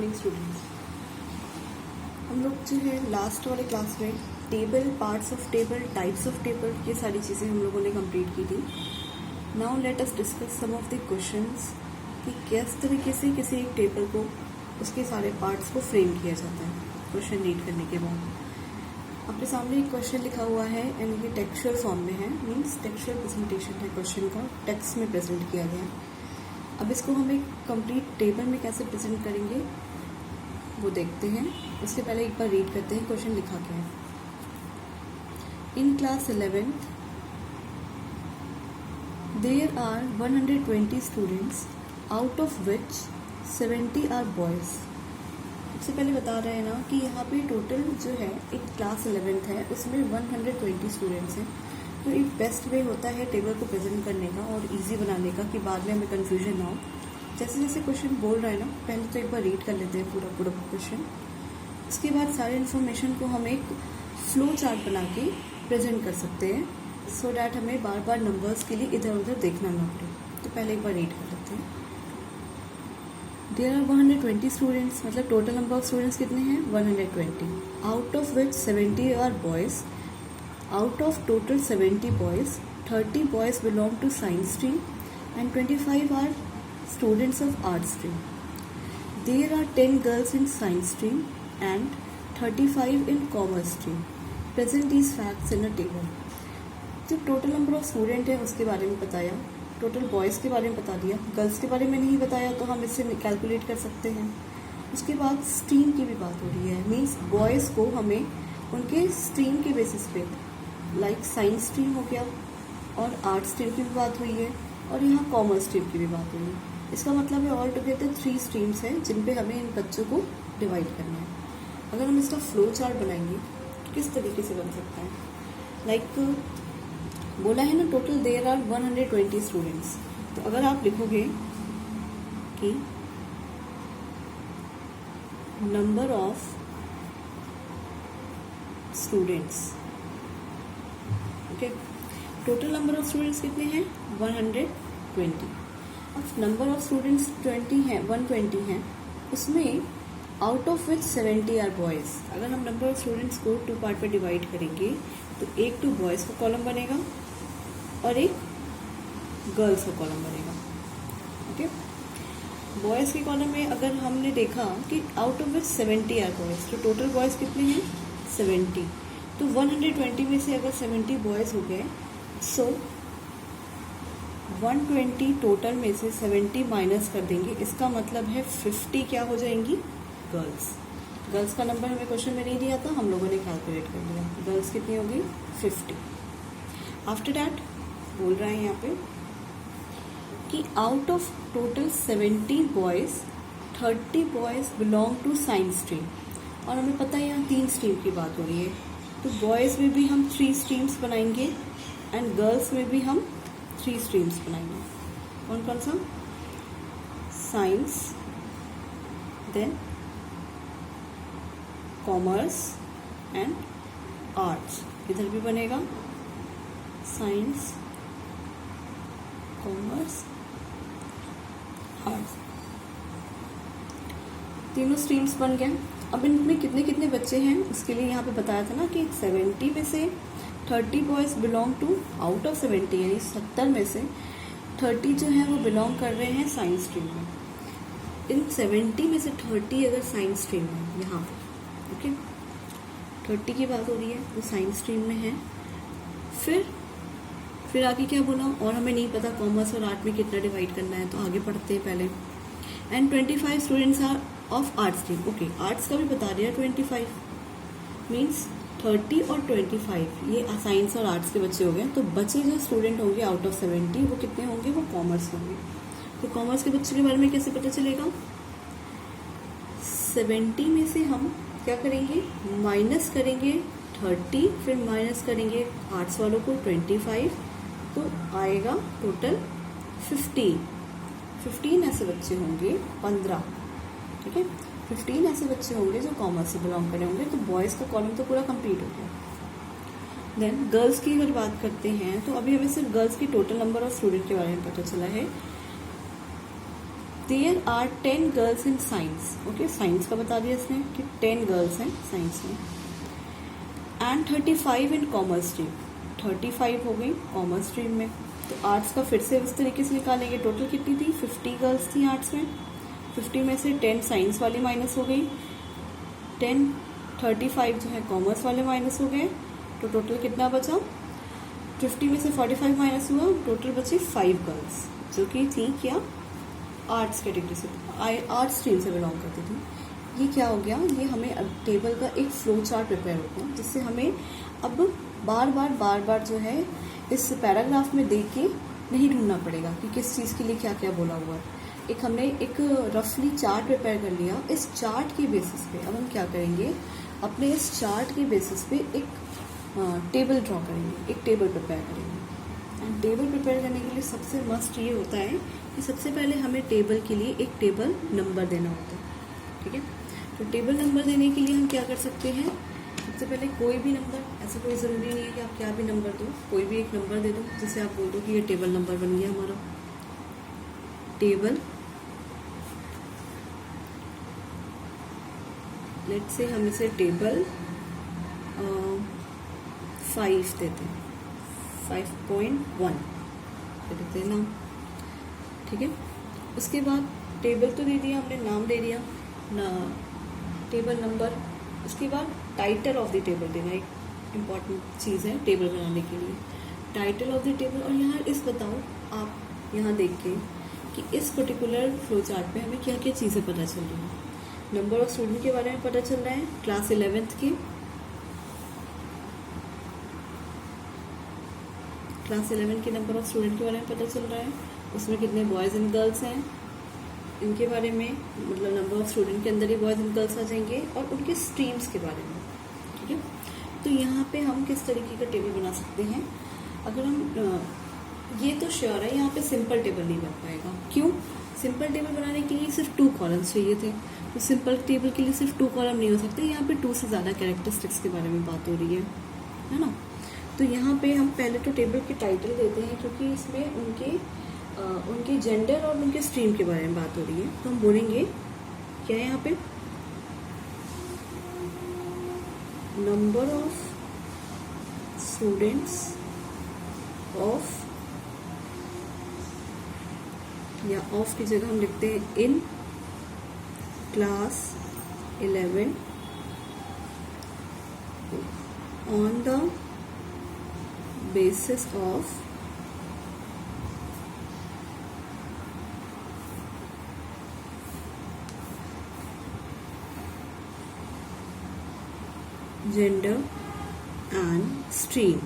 Morning students. हम लोग जो है लास्ट वाले क्लास में table, parts of table, types of table, ये सारी चीज़ें हम लोगों ने कंप्लीट की थी। Now let us discuss some of the questions कि किस तरीके से किसी एक टेबल को उसके सारे पार्ट्स को फ्रेम किया जाता है क्वेश्चन रीड करने के बाद। आपके सामने एक क्वेश्चन लिखा हुआ है एंड ये टेक्सचुअल फॉर्म में है, मीन्स टेक्सचुअल प्रेजेंटेशन है क्वेश्चन का, टेक्स्ट में प्रेजेंट किया गया है। अब इसको हम एक कंप्लीट टेबल में कैसे प्रेजेंट करेंगे वो देखते हैं। उसके पहले एक बार रीड करते हैं क्वेश्चन लिखा क्या है। In class 11th there are 120 students out of which 70 are boys. सबसे पहले बता रहे हैं ना कि यहाँ पे टोटल जो है एक क्लास 11th है, उसमें 120 स्टूडेंट्स हैं। तो एक बेस्ट वे होता है टेबल को प्रेजेंट करने का और इजी बनाने का कि बाद में हमें कन्फ्यूजन ना हो। जैसे जैसे क्वेश्चन बोल रहा है ना, पहले तो एक बार रीड कर लेते हैं पूरा क्वेश्चन। उसके बाद सारे इन्फॉर्मेशन को हम एक फ्लो चार्ट बना के प्रेजेंट कर सकते हैं, सो डैट हमें बार बार नंबर्स के लिए इधर उधर देखना ना पड़े। तो पहले एक बार रीड कर लेते हैं। देयर आर 120 स्टूडेंट्स, मतलब टोटल नंबर ऑफ स्टूडेंट्स कितने हैं 120, out of which 70 are boys. Out of total 70 boys, 30 boys belong to science stream and 25 are students of art stream. There are 10 girls in science stream and 35 in commerce stream. Present these facts in a table. जो total number of student है उसके बारे में बताया, total boys के बारे में बता दिया, गर्ल्स के बारे में नहीं बताया तो हम इससे कैलकुलेट कर सकते हैं। उसके बाद स्ट्रीम की भी बात हो रही है, मीन्स बॉयज़ को हमें उनके स्ट्रीम के बेसिस पे लाइक साइंस स्ट्रीम हो गया और आर्ट स्ट्रीम की भी बात हुई है और यहाँ कॉमर्स स्ट्रीम की भी बात हुई है। इसका मतलब है ऑल टुगेदर 3 स्ट्रीम्स हैं जिन पे हमें इन बच्चों को डिवाइड करना है। अगर हम इसका फ्लो चार्ट बनाएंगे तो किस तरीके से बन सकता है, लाइक बोला है ना टोटल देयर आर 120 स्टूडेंट्स। तो अगर आप लिखोगे कि number of students, total number of students कितने हैं 120। अब नंबर ऑफ स्टूडेंट्स 20 हैं, 120 हैं, उसमें out of which 70 are boys. अगर हम नंबर ऑफ स्टूडेंट्स को 2 पार्ट में डिवाइड करेंगे तो एक तो बॉयज़ का कॉलम बनेगा और एक गर्ल्स का कॉलम बनेगा। ओके, बॉयज़ के कॉलम में अगर हमने देखा कि out of which 70 are boys, तो टोटल बॉयज़ कितने हैं 70। तो 120 में से अगर 70 बॉयज़ हो गए, सो 120 टोटल में से 70 माइनस कर देंगे, इसका मतलब है 50 क्या हो जाएंगी गर्ल्स। गर्ल्स का नंबर हमें क्वेश्चन में नहीं दिया था, हम लोगों ने कैलकुलेट कर लिया। गर्ल्स कितनी होगी 50। आफ्टर डैट बोल रहे हैं यहाँ पे कि out of total 70 boys 30 boys belong to science stream. और हमें पता है यहाँ 3 स्ट्रीम की बात हो रही है, तो बॉयज़ में भी हम 3 स्ट्रीम्स बनाएंगे एंड गर्ल्स में भी हम 3 स्ट्रीम्स बनाएंगे। कौन कौन सा, science, then commerce and arts. इधर भी बनेगा साइंस, कॉमर्स, आर्ट्स, तीनों स्ट्रीम्स बन गए। अब इनमें कितने कितने बच्चे हैं उसके लिए यहाँ पे बताया था ना कि 70 में से 30 boys belong to, out of 70 यानी 70 में से 30 जो है वो बिलोंग कर रहे हैं साइंस स्ट्रीम में। इन 70 में से 30 अगर साइंस स्ट्रीम में यहाँ पे, ओके 30 की बात हो रही है, वो साइंस स्ट्रीम में है। फिर आगे क्या बोला, और हमें नहीं पता कॉमर्स और आर्ट में कितना डिवाइड करना है, तो आगे पढ़ते हैं पहले। And 25 students are of art stream. Okay, arts का भी बता दिया 25, मीन्स 30 और 25 ये साइंस और आर्ट्स के बच्चे हो गए। तो बचे जो स्टूडेंट होंगे आउट ऑफ 70 वो कितने होंगे, वो कॉमर्स होंगे। तो कॉमर्स के बच्चों के बारे में कैसे पता चलेगा, 70 में से हम क्या करेंगे, माइनस करेंगे 30, फिर माइनस करेंगे आर्ट्स वालों को 25, तो आएगा टोटल 15 ऐसे बच्चे होंगे, 15, ठीक है 15 ऐसे बच्चे होंगे जो कॉमर्स से बिलोंग करे होंगे। तो बॉयज़ का कॉलम तो पूरा कंप्लीट हो गया। देन गर्ल्स की अगर बात करते हैं तो अभी हमें सिर्फ गर्ल्स की टोटल नंबर ऑफ स्टूडेंट के बारे में पता चला है there are 10 girls in science. Okay, science का बता दिया इसने कि 10 गर्ल्स हैं साइंस में। एंड 35 इन कॉमर्स स्ट्रीम, 35 हो गई कॉमर्स स्ट्रीम में। तो आर्ट्स का फिर से उस तरीके से निकालेंगे, टोटल कितनी थी, 50 गर्ल्स थी आर्ट्स में। 50 में से 10 साइंस वाली माइनस हो गई, 35 जो है कॉमर्स वाले माइनस हो गए, तो टोटल कितना बचा, 50 में से 45 माइनस हुआ, टोटल बचे 5 गर्ल्स जो कि थी क्या, आर्ट्स कैटेगरी से, आर्ट्स स्ट्रीम से बिलोंग करती थी। ये क्या हो गया, ये हमें अब टेबल का एक फ्लो चार्ट प्रिपेयर होता है, जिससे हमें अब बार बार जो है इस पैराग्राफ में देख के नहीं ढूंढना पड़ेगा कि किस चीज़ के लिए क्या क्या बोला हुआ है। एक हमने एक रफली चार्ट प्रिपेयर कर लिया। इस चार्ट के बेसिस पे अब हम क्या करेंगे, अपने इस चार्ट के बेसिस पे एक टेबल ड्रॉ करेंगे, एक टेबल प्रिपेयर करेंगे। एंड टेबल प्रिपेयर करने के लिए सबसे मस्ट ये होता है कि सबसे पहले हमें टेबल के लिए एक टेबल नंबर देना होता है। ठीक है, तो टेबल नंबर देने के लिए हम क्या कर सकते हैं, सबसे पहले कोई भी नंबर, ऐसा कोई ज़रूरी नहीं है कि आप क्या भी नंबर दो, कोई भी एक नंबर दे दो जिसे आप बोल दो कि ये टेबल नंबर बन गया हमारा। टेबल, लेट्स से हम इसे टेबल 5 देते हैं, 5.1 देते हैं नाम। ठीक है, उसके बाद टेबल तो दे दिया हमने, नाम दे दिया ना, टेबल नंबर। उसके बाद टाइटल ऑफ द टेबल देना, एक इम्पॉर्टेंट चीज़ है टेबल बनाने के लिए, टाइटल ऑफ द टेबल। और यहाँ इस बताओ आप यहाँ देख के कि इस पर्टिकुलर फ्लो चार्ट पे हमें क्या क्या चीज़ें पता चल रही हैं। नंबर ऑफ स्टूडेंट के बारे में पता चल रहा है, क्लास 11th की, क्लास 11 के नंबर ऑफ स्टूडेंट के बारे में पता चल रहा है, उसमें कितने बॉयज़ एंड गर्ल्स हैं इनके बारे में, मतलब नंबर ऑफ स्टूडेंट के अंदर ही बॉयज़ एंड गर्ल्स आ जाएंगे, और उनके स्ट्रीम्स के बारे में। ठीक है, तो यहाँ पे हम किस तरीके का टेबल बना सकते हैं, अगर हम ये तो श्योर है यहाँ पे सिंपल टेबल नहीं बन पाएगा। क्यों, सिंपल टेबल बनाने के लिए सिर्फ 2 कॉलम्स चाहिए थे, तो सिंपल टेबल के लिए सिर्फ 2 कॉलम नहीं हो सकते, यहाँ पे 2 से ज़्यादा कैरेक्टरिस्टिक्स के बारे में बात हो रही है ना। तो यहाँ पे हम पहले तो टेबल के टाइटल देते हैं, क्योंकि इसमें उनके जेंडर और उनके स्ट्रीम के बारे में बात हो रही है। तो हम बोलेंगे क्या है यहाँ पे, नंबर ऑफ स्टूडेंट्स ऑफ, या ऑफ की जगह हम लिखते हैं in class 11 on the basis of gender and stream।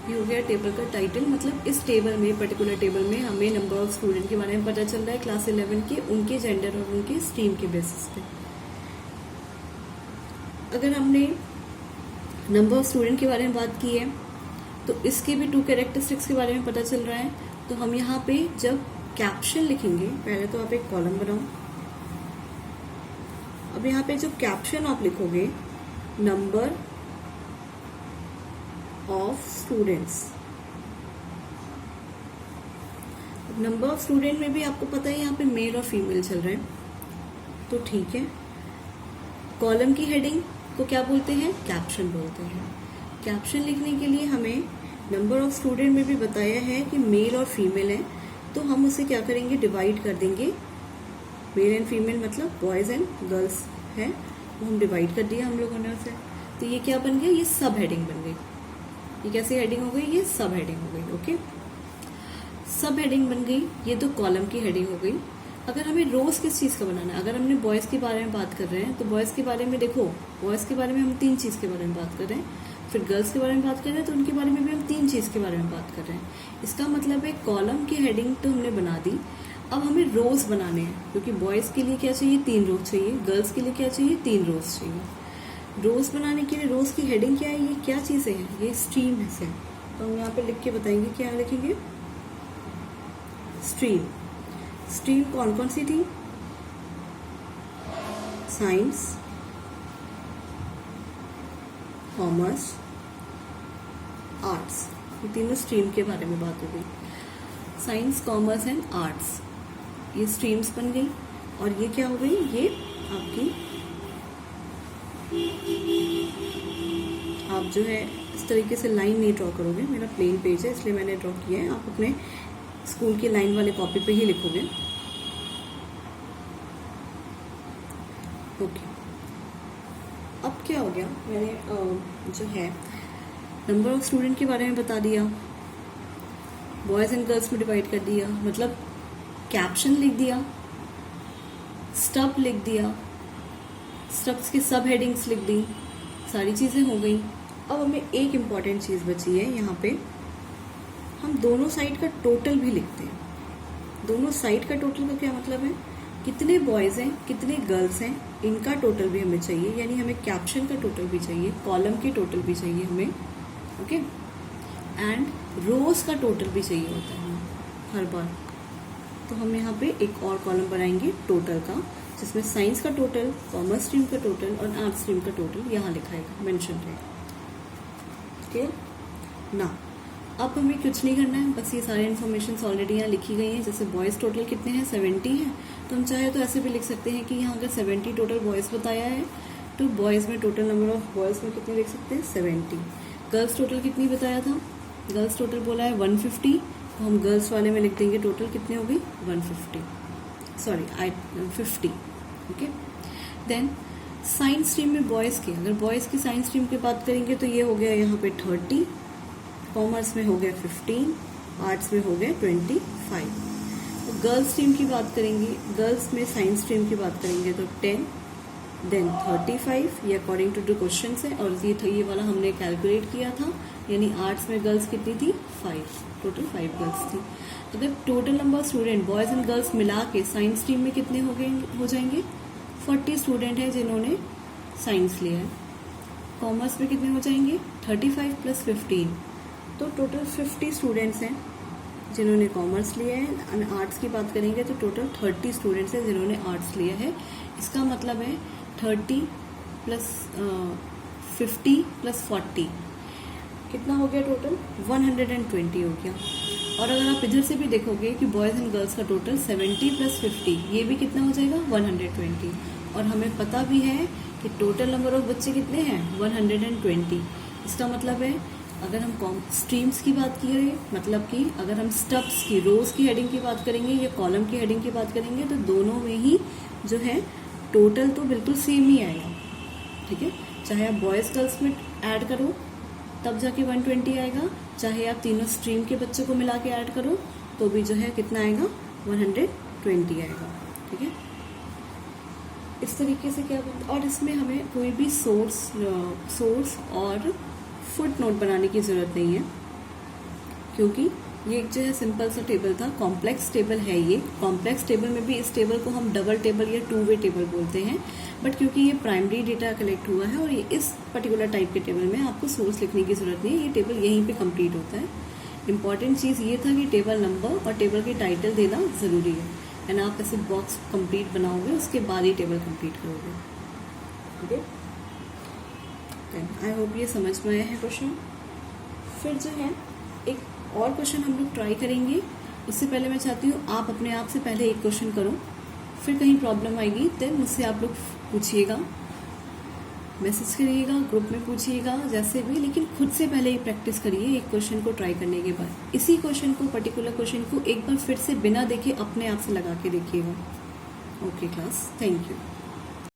ये हो गया टेबल का टाइटल, मतलब इस टेबल में, पर्टिकुलर टेबल में हमें नंबर ऑफ स्टूडेंट के बारे में पता चल रहा है क्लास 11 के, उनके जेंडर और उनके स्ट्रीम के बेसिस पे। अगर हमने नंबर ऑफ स्टूडेंट के बारे में बात की है तो इसके भी 2 कैरेक्टरिस्टिक्स के बारे में पता चल रहा है। तो हम यहाँ पे जब कैप्शन लिखेंगे, पहले तो आप एक कॉलम बनाओ, अब यहाँ पे जो कैप्शन आप लिखोगे, number of students, number of student में भी आपको पता है यहाँ पे मेल और फीमेल चल रहे हैं, तो ठीक है। कॉलम की हेडिंग को क्या बोलते हैं, कैप्शन बोलते हैं। कैप्शन लिखने के लिए हमें नंबर ऑफ स्टूडेंट में भी बताया है कि मेल और फीमेल है, तो हम उसे क्या करेंगे, डिवाइड कर देंगे। मेल एंड फीमेल मतलब बॉयज़ एंड गर्ल्स है, वो हम डिवाइड कर दिया हम लोगों ने उसे। तो ये क्या बन गया, ये सब हेडिंग बन गई। ये कैसी हेडिंग हो गई, ये सब हेडिंग हो गई। ओके, सब हेडिंग बन गई, ये तो कॉलम की हेडिंग हो गई। अगर हमें रोज किस चीज़ का बनाना है, अगर हमने बॉयज़ के बारे में बात कर रहे हैं तो बॉयज़ के बारे में देखो, बॉयज़ के बारे में हम 3 चीज़ के बारे में बात कर रहे हैं, फिर गर्ल्स के बारे में बात कर रहे हैं तो उनके बारे में भी हम 3 चीज़ के बारे में बात कर रहे हैं। इसका मतलब है कॉलम की हेडिंग तो हमने बना दी, अब हमें रोज बनाने हैं, क्योंकि बॉयज़ के लिए क्या चाहिए, 3 रोज चाहिए, गर्ल्स के लिए क्या चाहिए, 3 रोज चाहिए। रोज बनाने के लिए रोज की हेडिंग क्या है, ये क्या चीज़ें हैं, ये स्ट्रीम है। तो हम यहाँ पे लिख के बताएंगे, क्या लिखेंगे, स्ट्रीम। स्ट्रीम कौन कौन सी थी, साइंस, कॉमर्स, आर्ट्स, ये तीनों स्ट्रीम के बारे में बात हो गई। साइंस, कॉमर्स एंड आर्ट्स, ये स्ट्रीम्स बन गई। और ये क्या हो गई, ये आपकी, आप जो है इस तरीके से लाइन नहीं ड्रॉ करोगे, मेरा प्लेन पेज है इसलिए मैंने ड्रॉ किया है, आप अपने स्कूल की लाइन वाले कॉपी पे ही लिखोगे। ओके, अब क्या हो गया, मैंने जो है नंबर ऑफ स्टूडेंट के बारे में बता दिया, बॉयज़ एंड गर्ल्स में डिवाइड कर दिया, मतलब कैप्शन लिख दिया, स्टब लिख दिया, स्टब्स के सब हेडिंग्स लिख दी, सारी चीज़ें हो गई। अब हमें एक इम्पॉर्टेंट चीज़ बची है, यहाँ पे हम दोनों साइड का टोटल भी लिखते हैं। दोनों साइड का टोटल का क्या मतलब है, कितने बॉयज़ हैं कितने गर्ल्स हैं, इनका टोटल भी हमें चाहिए, यानी हमें कैप्शन का टोटल भी चाहिए, कॉलम के टोटल भी चाहिए हमें, ओके, एंड रोज का टोटल भी चाहिए होता है हर बार। तो हम यहाँ पे एक और कॉलम बनाएंगे टोटल का, जिसमें साइंस का टोटल, कॉमर्स स्ट्रीम का टोटल और आर्ट्स स्ट्रीम का टोटल यहाँ लिखाएगा, मेंशन रहेगा। ठीक ना, अब हमें कुछ नहीं करना है, बस ये सारे इन्फॉर्मेशन ऑलरेडी यहाँ लिखी गई हैं। जैसे बॉयज़ टोटल कितने हैं, 70 हैं, तो हम चाहे तो ऐसे भी लिख सकते हैं कि यहाँ अगर 70 टोटल बॉयज़ बताया है तो बॉयज़ में टोटल नंबर ऑफ बॉयज़ में कितने लिख सकते हैं, 70। गर्ल्स टोटल कितनी बताया था, गर्ल्स टोटल बोला है 150, तो हम गर्ल्स वाले में लिख देंगे टोटल कितने हो गई 50। ओके, देन साइंस स्ट्रीम में बॉयज़ की, अगर बॉयज़ की साइंस स्ट्रीम की बात करेंगे तो ये हो गया यहाँ पे 30, कॉमर्स में हो गया 15, आर्ट्स में हो गया 25। तो गर्ल्स स्ट्रीम की बात करेंगे, गर्ल्स में साइंस स्ट्रीम की बात करेंगे तो 10, देन 35, ये अकॉर्डिंग टू द क्वेश्चन है, और ये वाला हमने कैलकुलेट किया था, यानी आर्ट्स में गर्ल्स कितनी थी 5, टोटल 5 गर्ल्स थी। अगर total number student boys and girls मिला के साइंस स्ट्रीम में कितने हो जाएंगे, 40 स्टूडेंट हैं जिन्होंने साइंस लिया है। कॉमर्स में कितने हो जाएंगे 35 + 15, तो टोटल 50 स्टूडेंट्स हैं जिन्होंने कॉमर्स लिया है। आर्ट्स की बात करेंगे तो टोटल 30 स्टूडेंट्स हैं जिन्होंने आर्ट्स लिया है। इसका मतलब है 30 + 50 + 40 कितना हो गया, टोटल 120 हो गया। और अगर आप इधर से भी देखोगे कि बॉयज़ एंड गर्ल्स का टोटल 70 + 50, ये भी कितना हो जाएगा 120। और हमें पता भी है कि टोटल नंबर ऑफ बच्चे कितने हैं 120। इसका मतलब है अगर हम स्ट्रीम्स की बात करें, मतलब कि अगर हम स्टब्स की, रोज की हेडिंग की बात करेंगे या कॉलम की हेडिंग की बात करेंगे, तो दोनों में ही जो है टोटल तो बिल्कुल सेम ही आएगा। ठीक है, चाहे आप बॉयज़ गर्ल्स में ऐड करो तब जाके 120 आएगा, चाहे आप तीनों स्ट्रीम के बच्चों को मिला के ऐड करो तो भी जो है कितना आएगा 120 आएगा। ठीक है, इस तरीके से क्या बनता है। और इसमें हमें कोई भी सोर्स और फुट नोट बनाने की ज़रूरत नहीं है, क्योंकि ये जो है सिंपल सा टेबल था। कॉम्प्लेक्स टेबल है ये, कॉम्प्लेक्स टेबल में भी इस टेबल को हम डबल टेबल या 2 वे टेबल बोलते हैं, बट क्योंकि ये प्राइमरी डेटा कलेक्ट हुआ है और ये इस पर्टिकुलर टाइप के टेबल में आपको सोर्स लिखने की ज़रूरत नहीं है, ये टेबल यहीं पे कंप्लीट होता है। इंपॉर्टेंट चीज़ ये था कि टेबल नंबर और टेबल की टाइटल देना ज़रूरी है, एंड आप ऐसे बॉक्स कंप्लीट बनाओगे उसके बाद ही टेबल कंप्लीट करोगे। ओके, आई होप ये समझ में आया है क्वेश्चन। फिर जो है एक और क्वेश्चन हम लोग ट्राई करेंगे। उससे पहले मैं चाहती हूँ आप अपने आप से पहले एक क्वेश्चन करो, फिर कहीं प्रॉब्लम आएगी देन मुझसे आप लोग पूछिएगा, मैसेज करिएगा, ग्रुप में पूछिएगा, जैसे भी, लेकिन खुद से पहले ही प्रैक्टिस करिए एक क्वेश्चन को ट्राई करने के बाद। इसी क्वेश्चन को, पर्टिकुलर क्वेश्चन को एक बार फिर से बिना देखे अपने आप से लगा के देखिएगा। Okay class, thank you.